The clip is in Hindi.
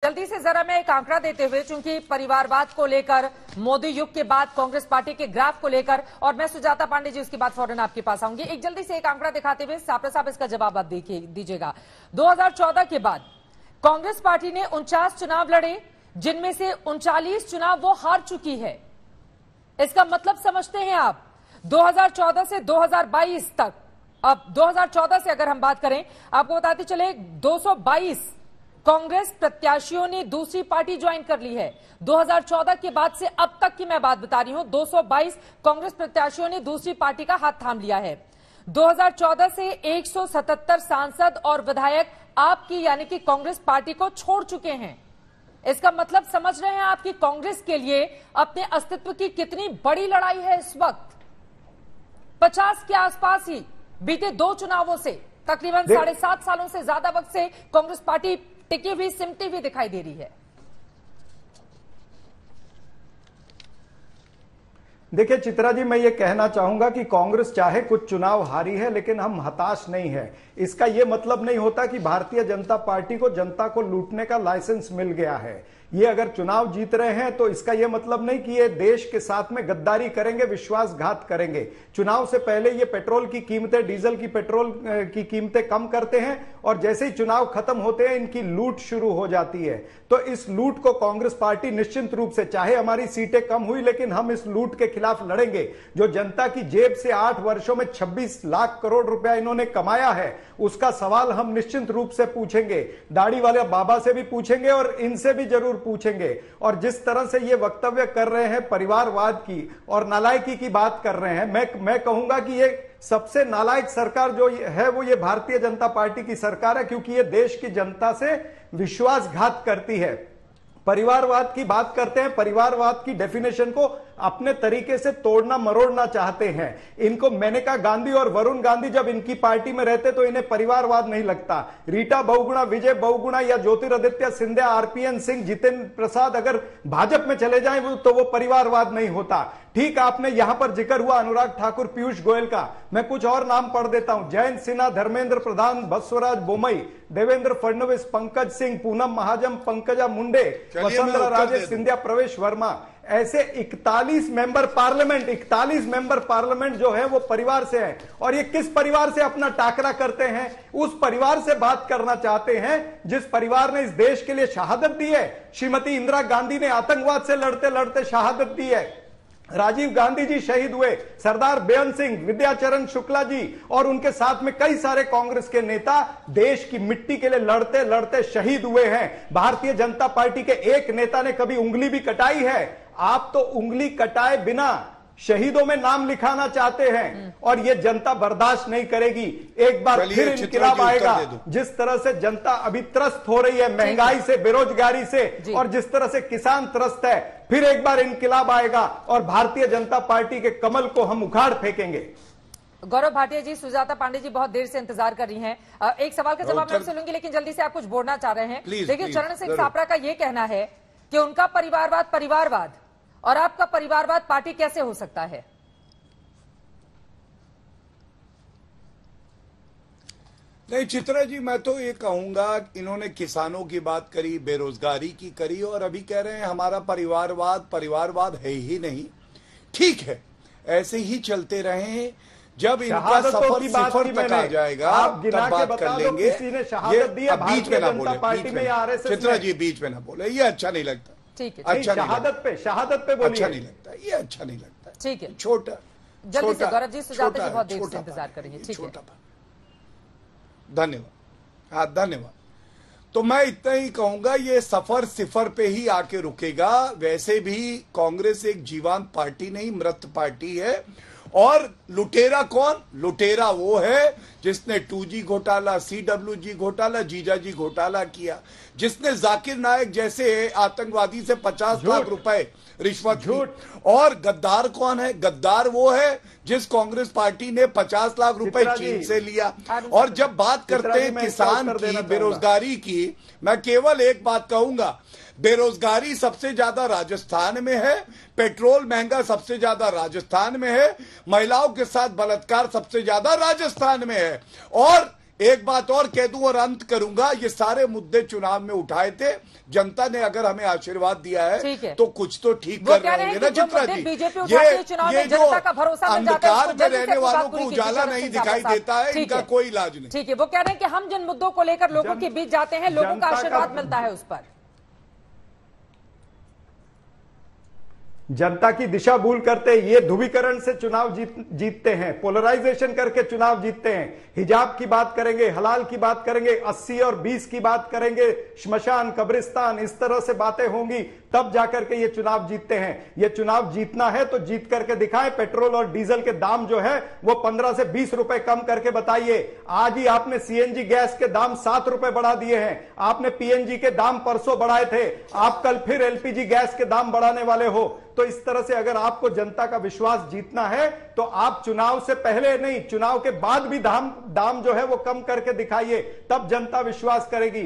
जल्दी से जरा मैं एक आंकड़ा देते हुए, चूंकि परिवारवाद को लेकर मोदी युग के बाद कांग्रेस पार्टी के ग्राफ को लेकर, और मैं सुजाता पांडे जी उसके बाद फौरन आपके पास आऊंगी, एक जल्दी से एक आंकड़ा दिखाते हुए सापरा साहब इसका जवाब आप दीजिएगा। 2014 के बाद कांग्रेस पार्टी ने 49 चुनाव लड़े, जिनमें से 39 चुनाव वो हार चुकी है। इसका मतलब समझते हैं आप? 2014 से 2022 तक, अब 2014 से अगर हम बात करें, आपको बताते चले 222 कांग्रेस प्रत्याशियों ने दूसरी पार्टी ज्वाइन कर ली है। 2014 के बाद से अब तक की मैं बात बता रही हूं, 222 कांग्रेस प्रत्याशियों ने दूसरी पार्टी का हाथ थाम लिया है। 2014 से 177 सांसद और विधायक आपकी यानी कि कांग्रेस पार्टी को छोड़ चुके हैं। इसका मतलब समझ रहे हैं आप कि कांग्रेस के लिए अपने अस्तित्व की कितनी बड़ी लड़ाई है इस वक्त। 50 के आसपास ही बीते 2 चुनावों से, तकरीबन 7.5 सालों से ज्यादा वक्त से कांग्रेस पार्टी टिकी हुई, सिमटी हुई दिखाई दे रही है। देखिए चित्रा जी, मैं ये कहना चाहूंगा कि कांग्रेस चाहे कुछ चुनाव हारी है, लेकिन हम हताश नहीं है। इसका यह मतलब नहीं होता कि भारतीय जनता पार्टी को जनता को लूटने का लाइसेंस मिल गया है। ये अगर चुनाव जीत रहे हैं तो इसका यह मतलब नहीं कि ये देश के साथ में गद्दारी करेंगे, विश्वासघात करेंगे। चुनाव से पहले ये पेट्रोल की कीमतें, डीजल की पेट्रोल की कीमतें कम करते हैं, और जैसे ही चुनाव खत्म होते हैं इनकी लूट शुरू हो जाती है। तो इस लूट को कांग्रेस पार्टी निश्चित रूप से, चाहे हमारी सीटें कम हुई, लेकिन हम इस लूट के खिलाफ लड़ेंगे। जो जनता की जेब से 8 वर्षों में 26 लाख करोड़ रुपया इन्होंने कमाया है, उसका सवाल हम निश्चित रूप से पूछेंगे। दाढ़ी वाले बाबा से भी पूछेंगे और इनसे भी जरूर पूछेंगे। और जिस तरह से ये वक्तव्य कर रहे हैं, परिवारवाद की और नालायकी की बात कर रहे हैं, मैं कहूंगा कि ये सबसे नालायक सरकार जो है वो ये भारतीय जनता पार्टी की सरकार है, क्योंकि ये देश की जनता से विश्वासघात करती है। परिवारवाद की बात करते हैं, परिवारवाद की डेफिनेशन को अपने तरीके से तोड़ना मरोड़ना चाहते हैं। इनको मेनका गांधी और वरुण गांधी जब इनकी पार्टी में रहते तो इन्हें परिवारवाद नहीं लगता। रीटा बहुगुणा, विजय बहुगुणा या ज्योतिरादित्य सिंधिया, आरपीएन सिंह, जितेंद्र प्रसाद अगर भाजपा में चले जाएं तो वो परिवारवाद नहीं होता। ठीक आपने यहां पर जिक्र हुआ अनुराग ठाकुर, पीयूष गोयल का, मैं कुछ और नाम पढ़ देता हूं। जयंत सिन्हा, धर्मेंद्र प्रधान, बसवराज बोमई, देवेंद्र फडणवीस, पंकज सिंह, पूनम महाजन, पंकजा मुंडे, वसुंधरा राजे सिंधिया, प्रवेश वर्मा, ऐसे 41 मेंबर पार्लियामेंट जो है वो परिवार से है। और ये किस परिवार से अपना टाकरा करते हैं? उस परिवार से बात करना चाहते हैं जिस परिवार ने इस देश के लिए शहादत दी है। श्रीमती इंदिरा गांधी ने आतंकवाद से लड़ते लड़ते शहादत दी है। राजीव गांधी जी शहीद हुए, सरदार बेअंत सिंह, विद्याचरण शुक्ला जी और उनके साथ में कई सारे कांग्रेस के नेता देश की मिट्टी के लिए लड़ते लड़ते शहीद हुए हैं। भारतीय जनता पार्टी के एक नेता ने कभी उंगली भी कटाई है? आप तो उंगली कटाए बिना शहीदों में नाम लिखाना चाहते हैं, और ये जनता बर्दाश्त नहीं करेगी। एक बार फिर इंकिलाब आएगा। जिस तरह से जनता अभी त्रस्त हो रही है महंगाई से, बेरोजगारी से, और जिस तरह से किसान त्रस्त है, फिर एक बार इंकिलाब आएगा और भारतीय जनता पार्टी के कमल को हम उखाड़ फेंकेंगे। गौरव भाटिया जी, सुजाता पांडे जी बहुत देर से इंतजार कर रही हैं। एक सवाल का जवाब मैं आपसे लूंगी, लेकिन जल्दी से आप कुछ बोलना चाह रहे हैं। देखिए, चरण सिंह सापरा का यह कहना है कि उनका परिवारवाद और आपका परिवारवाद पार्टी कैसे हो सकता है? नहीं चित्रा जी, मैं तो ये कहूंगा, इन्होंने किसानों की बात करी, बेरोजगारी की करी, और अभी कह रहे हैं हमारा परिवारवाद है ही नहीं। ठीक है, ऐसे ही चलते रहे। जब इनका सफर सिफर तक आ जाएगा तब बात कर लेंगे। ये बीच में ना बोले चित्रा जी, बीच में ना बोले, ये अच्छा नहीं लगता। ठीक है, अच्छा शहादत पे बोलिए। अच्छा नहीं लगता, ये अच्छा नहीं लगता। ठीक है, छोटा जल्दी से गौरव जी, सुजाता जी बहुत देर से इंतजार कर रही है। ठीक है, धन्यवाद। हाँ, धन्यवाद। तो मैं इतना ही कहूंगा, ये सफर सिफर पे ही आके रुकेगा। वैसे भी कांग्रेस एक जीवंत पार्टी नहीं, मृत पार्टी है। और लुटेरा कौन? लुटेरा वो है जिसने 2G घोटाला, CWG घोटाला, जीजाजी घोटाला किया, जिसने जाकिर नायक जैसे आतंकवादी से 50 लाख रुपए रिश्वत, झूठ। और गद्दार कौन है? गद्दार वो है जिस कांग्रेस पार्टी ने 50 लाख रुपए चीन से लिया। और जब बात करते हैं किसान की, बेरोजगारी की, मैं केवल एक बात कहूंगा, बेरोजगारी सबसे ज्यादा राजस्थान में है, पेट्रोल महंगा सबसे ज्यादा राजस्थान में है, महिलाओं के साथ बलात्कार सबसे ज्यादा राजस्थान में है, और एक बात और कह दूं और अंत करूंगा, ये सारे मुद्दे चुनाव में उठाए थे, जनता ने अगर हमें आशीर्वाद दिया है तो कुछ तो ठीक कर रहे होंगे ना चित्रा जी। ये जो अंधकार में रहने वालों को उजाला नहीं दिखाई देता है, इनका कोई इलाज नहीं। ठीक है, वो कह रहे हैं कि हम जिन मुद्दों को लेकर लोगों के बीच जाते हैं, लोगों का आशीर्वाद मिलता है उस पर। जनता की दिशा भूल करते ये ध्रुवीकरण से चुनाव जीतते हैं, पोलराइजेशन करके चुनाव जीतते हैं। हिजाब की बात करेंगे, हलाल की बात करेंगे, 80 और 20 की बात करेंगे, श्मशान कब्रिस्तान, इस तरह से बातें होंगी, तब जाकर के ये चुनाव जीतते हैं। ये चुनाव जीतना है तो जीत करके दिखाएं। पेट्रोल और डीजल के दाम जो है वो 15 से 20 रुपए कम करके बताइए। आज ही आपने सीएनजी गैस के दाम 7 रुपए बढ़ा दिए हैं, आपने पीएनजी के दाम परसों बढ़ाए थे, आप कल फिर एलपीजी गैस के दाम बढ़ाने वाले हो। तो इस तरह से अगर आपको जनता का विश्वास जीतना है तो आप चुनाव से पहले नहीं, चुनाव के बाद भी दाम जो है वो कम करके दिखाइए, तब जनता विश्वास करेगी।